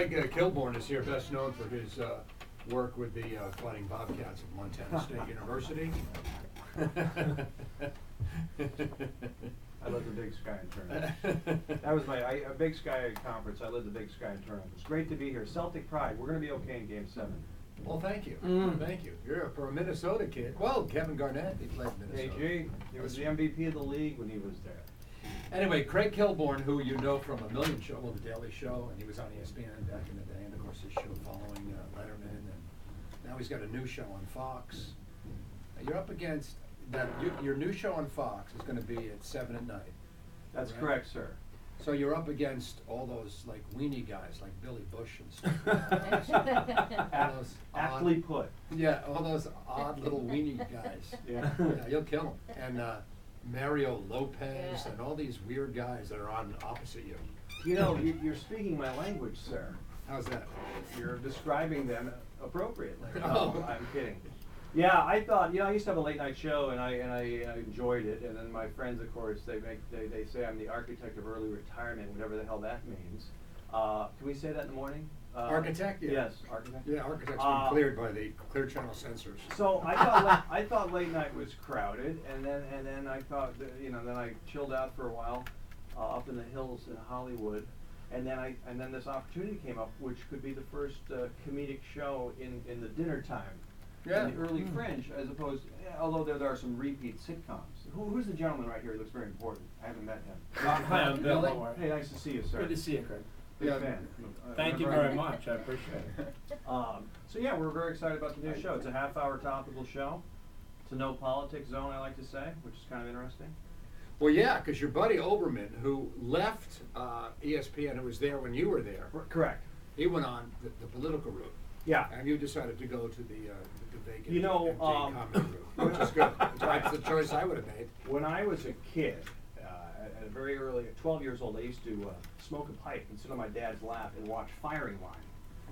Craig Kilborn is here, best known for his work with the Fighting Bobcats of Montana State University. I led the Big Sky tournament. That was my Big Sky conference. I led the Big Sky tournament. It's great to be here. Celtic pride. We're going to be okay in Game 7. Well, thank you. Thank you. You're for a Minnesota kid. Well, Kevin Garnett, he played Minnesota. KG, he was the MVP of the league when he was there. Anyway, Craig Kilborn, who you know from a million shows, well, The Daily Show, and he was on ESPN back in the day, and of course his show following Letterman, and now he's got a new show on Fox. You're up against that. Your new show on Fox is going to be at 7 at night. That's right? correct, sir. So you're up against all those like weenie guys, like Billy Bush and stuff. All those Aptly put. Yeah, all those odd little weenie guys. Yeah. Yeah, you'll kill them. And Mario Lopez and all these weird guys that are on opposite you. You know, you're speaking my language, sir. How's that? You're describing them appropriately. Oh. No, I'm kidding. Yeah, I thought, I used to have a late night show and I enjoyed it, and then my friends, of course, they say I'm the architect of early retirement, whatever the hell that means. Can we say that in the morning? Architect? Yeah. Yes, architect. Yeah, architect's been cleared by the Clear Channel censors. So I thought late night was crowded, and then I thought that, then I chilled out for a while up in the hills in Hollywood, and then this opportunity came up, which could be the first comedic show in the dinner time. Yeah. In the early fringe, as opposed, although there are some repeat sitcoms. Who's the gentleman right here who looks very important? I haven't met him. Hi, I'm Bill. How are you? Hey, nice to see you, sir. Good to see you, Craig. Big Yeah. fan. Thank you very much. I appreciate it. So yeah, we're very excited about the new show. It's a half-hour topical show. It's a no politics zone, I like to say, which is kind of interesting. Well, yeah, because your buddy Oberman, who left ESPN, who was there when you were there, Correct. he went on the political route. Yeah. And you decided to go to the vacant You know, empty comedy route, which is good. That's the choice I would have made. When I was a kid, at a very early, at 12 years old, I used to smoke a pipe and sit on my dad's lap and watch Firing Line.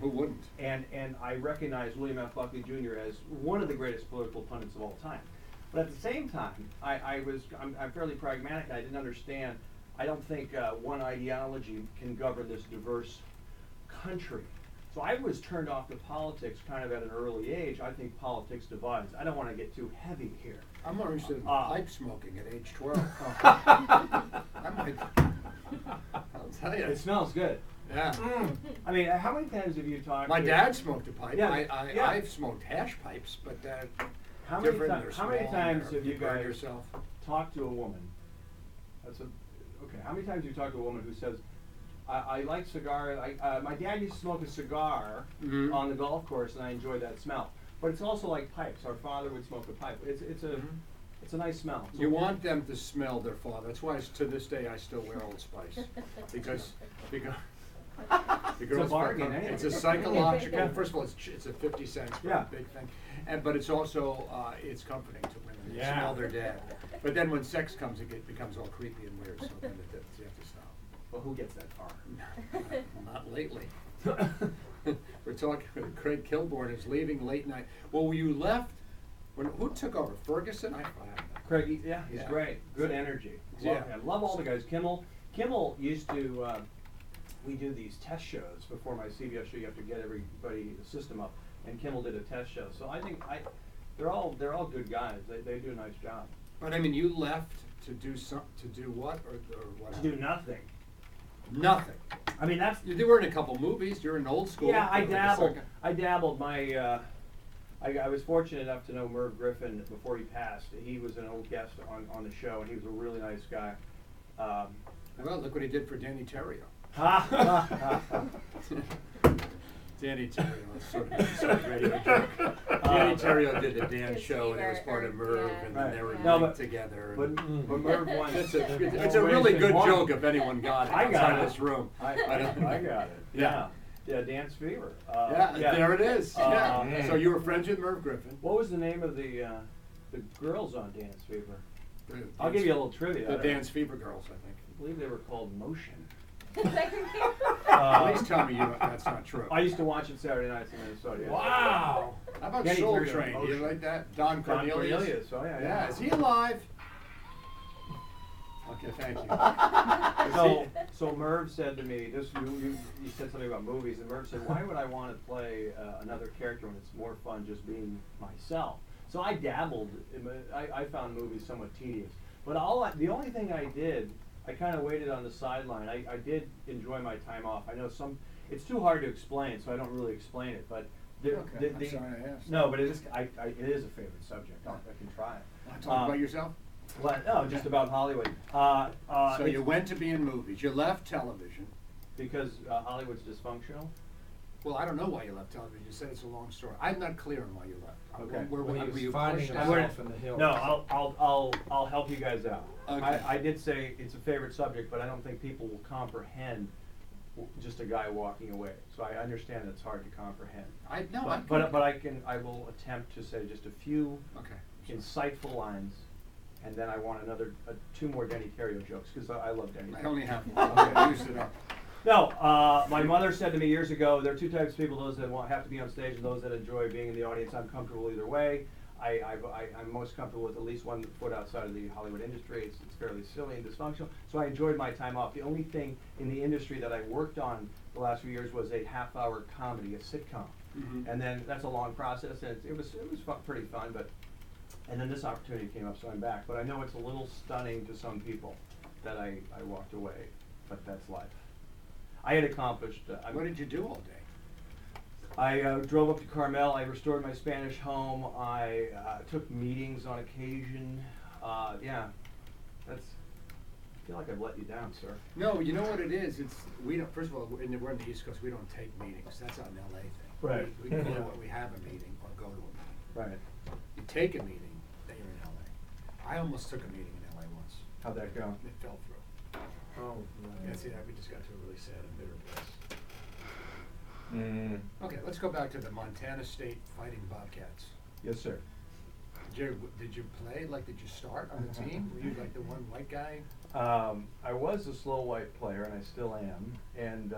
Who wouldn't? And I recognized William F. Buckley Jr. as one of the greatest political pundits of all time. But at the same time, I'm fairly pragmatic. I didn't understand. I don't think one ideology can govern this diverse country. So I was turned off to politics kind of at an early age. I think politics divides. I don't want to get too heavy here. I'm more interested in pipe smoking at age 12. I might. I'll tell you. It smells good. Yeah. I mean, how many times have you talked My to... dad smoked a pipe. Yeah, I've smoked hash pipes, but How many different. They're how many small, times they're- have you burn guys yourself? talked to a woman? Okay. How many times have you talked to a woman who says, I like cigars. My dad used to smoke a cigar on the golf course, and I enjoyed that smell. But it's also like pipes. Our father would smoke a pipe. It's a nice smell. You want them to smell their father. That's why to this day I still wear Old Spice because It's a bargain, anyway. It's a psychological. First of all, it's a 50 cents for Yeah. a big thing, but it's also it's comforting to women. They Yeah. smell their dad. But then when sex comes, it becomes all creepy and weird. So then you have to stop. Well, who gets that far? Not lately. We're talking. Craig Kilborn is leaving late night. Well, you left. Who took over? Ferguson? I don't know. Craig, he's Yeah. great. Good energy. Yeah. I love all the guys. Kimmel used to. We do these test shows before my CBS show. You have to get everybody the system up, and Kimmel did a test show. So I think they're all good guys. They do a nice job. But I mean, you left to do what or what? To do nothing. Nothing. I mean, that's. You were in a couple movies. You're in Old School. Yeah, I like a dabbled. second. I dabbled. I was fortunate enough to know Merv Griffin before he passed. He was an old guest on the show, and he was a really nice guy. Well, look what he did for Danny Terrio. Danny Terrio was sort of radio joke. Danny Terrio did the Dan show, and it was part of Merv, and then they were linked together. But Merv won. It's a really good joke if anyone got it I got outside it. this room. I got it. Yeah. Yeah, Dance Fever. There it is. Uh, Yeah. So you were friends with Merv Griffin. What was the name of the girls on Dance Fever? The I'll give you a little trivia. The Dance Fever Girls, I think. I believe they were called Motion. Please tell me that's not true. I used to watch it Saturday nights in Minnesota. Yeah. Wow. How about Danny Soul Terrio, Train? Do you Motion. like that? Don Don Cornelius. Cornelius. Oh yeah. Yeah. Is he alive? Okay, thank you. So Merv said to me, you said something about movies, and Merv said, why would I want to play another character when it's more fun just being myself? So I dabbled, I found movies somewhat tedious. But the only thing I did, I kind of waited on the sideline. I did enjoy my time off. I know it's too hard to explain, so I don't really explain it, but Okay, I'm sorry I asked. No, but it is a favorite subject. I can try it. Want to talk about yourself? What? No, just about Hollywood. So you went to be in movies, you left television. Because Hollywood's dysfunctional? Well, I don't know why you left television, you said it's a long story. I'm not clear on why you left. Okay. Were When he was you finding pushed out? himself in the hills. No, I'll help you guys out. Okay. I did say it's a favorite subject, but I don't think people will comprehend just a guy walking away. So I understand it's hard to comprehend. But I will attempt to say just a few Okay. insightful lines, and then I want two more Denny Terrio jokes, because I love Denny. I only have one, okay, use it up. No, my mother said to me years ago, there are two types of people, those that have to be on stage and those that enjoy being in the audience. I'm comfortable either way. I'm most comfortable with at least 1 foot outside of the Hollywood industry. It's fairly silly and dysfunctional, so I enjoyed my time off. The only thing in the industry that I worked on the last few years was a half-hour comedy, a sitcom. Mhm. And then that's a long process, and it was pretty fun, and then this opportunity came up, so I'm back. But I know it's a little stunning to some people that I walked away, but that's life. I had accomplished. What did you do all day? I drove up to Carmel. I restored my Spanish home. I took meetings on occasion. Yeah, I feel like I've let you down, sir. No, you know what it is? First of all, we're in the East Coast, we don't take meetings. That's an LA thing. Right. We go to when we have a meeting or go to a meeting. Right. You take a meeting, then you're in LA. I almost took a meeting in LA once. How'd that go? It fell through. Oh, Yeah, see, we just got to a really sad and bitter place. Mm. Okay, let's go back to the Montana State Fighting Bobcats. Yes, sir. Did you play, did you start on the team? Were you the one white guy? I was a slow white player, and I still am. And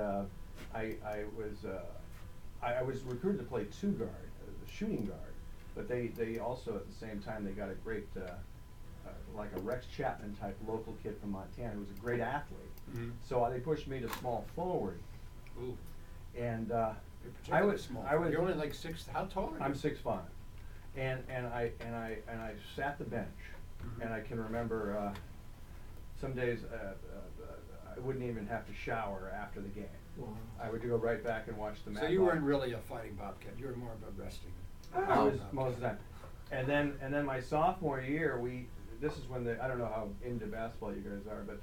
I was recruited to play two guard, the shooting guard. But they also at the same time they got a great like a Rex Chapman type local kid from Montana who was a great athlete. Mhm. So they pushed me to small forward. Ooh. And You're I particularly was small. I was You're only 6. How tall are you? I'm 6'5", and I sat the bench, Mhm. and I can remember some days I wouldn't even have to shower after the game. Wow. I would go right back and watch the match. So you weren't really a fighting Bobcat. You were more of a resting. I was Bobcat. most of the time, and then my sophomore year this is when I don't know how into basketball you guys are, but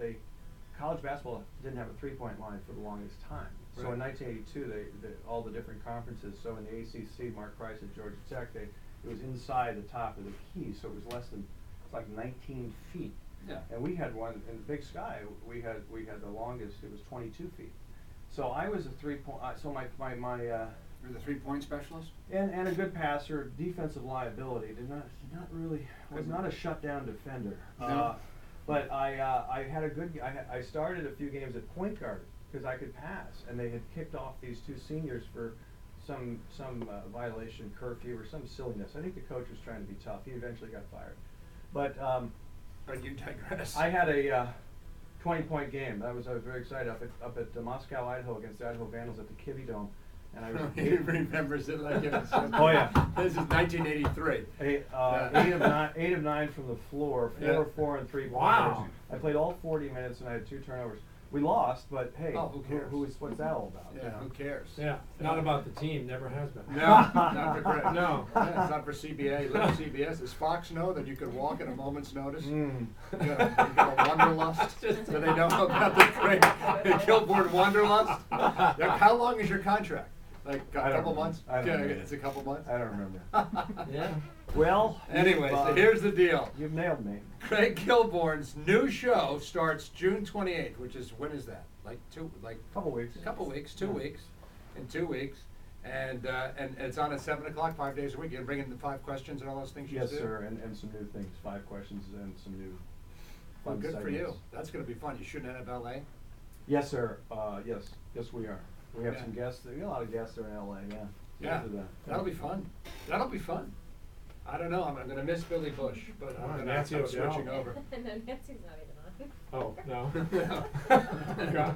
college basketball didn't have a 3-point line for the longest time. So in 1982, all the different conferences. So in the ACC, Mark Price at Georgia Tech, it was inside the top of the key, so it was like 19 feet. Yeah. And we had one in the Big Sky. We had the longest. It was 22 feet. So I was a 3-point. So my You're the 3-point specialist? and a good passer, defensive liability. Was not a shutdown defender. No. But I had a good. I started a few games at point guard because I could pass, and they had kicked off these two seniors for some violation, curfew, or some silliness. I think the coach was trying to be tough. He eventually got fired. But But you digress. I had a 20-point game. I was very excited up at Moscow, Idaho, against the Idaho Vandals at the Kibbie Dome, and I was. He remembers it like it was. Oh, yeah. This is 1983. 8 of 9 from the floor, 4 Yeah. of 4 and 3 pointers. Wow. I played all 40 minutes and I had 2 turnovers. We lost, but hey, Oh, who cares? what's that all about? Yeah, who cares? Yeah, not about the team, never has been. No, not for Greg. No. Yeah, it's not for CBA. Little CBS. Does Fox know that you could walk at a moment's notice? Mm. You got a wanderlust. Do they know about the Kilbourne wanderlust? How long is your contract? Like a I don't couple remember. months? I don't Yeah, remember. it's a couple months. I don't remember. Yeah. Well, Anyway, so here's the deal. You've nailed me. Craig Kilbourne's new show starts June 28th, which is, when is that? Couple weeks. Couple weeks, 2 weeks, in 2 weeks, and it's on at 7 o'clock, 5 days a week. You're bringing the 5 questions and all those things you Yes, do? sir, and some new things. 5 questions and some new Well, fun good for you. segments. That's going to be fun. You shooting out of LA? Yes, sir. Yes, we are. We have Yeah. some guests. We got a lot of guests there in LA. Yeah. Yeah, We'll do that. that'll be fun. That'll be fun. I don't know. I'm going to miss Billy Bush, but Oh, I'm Nancy I'm O'Dell. switching over. No, Nancy's not even on. Oh, no? No. God.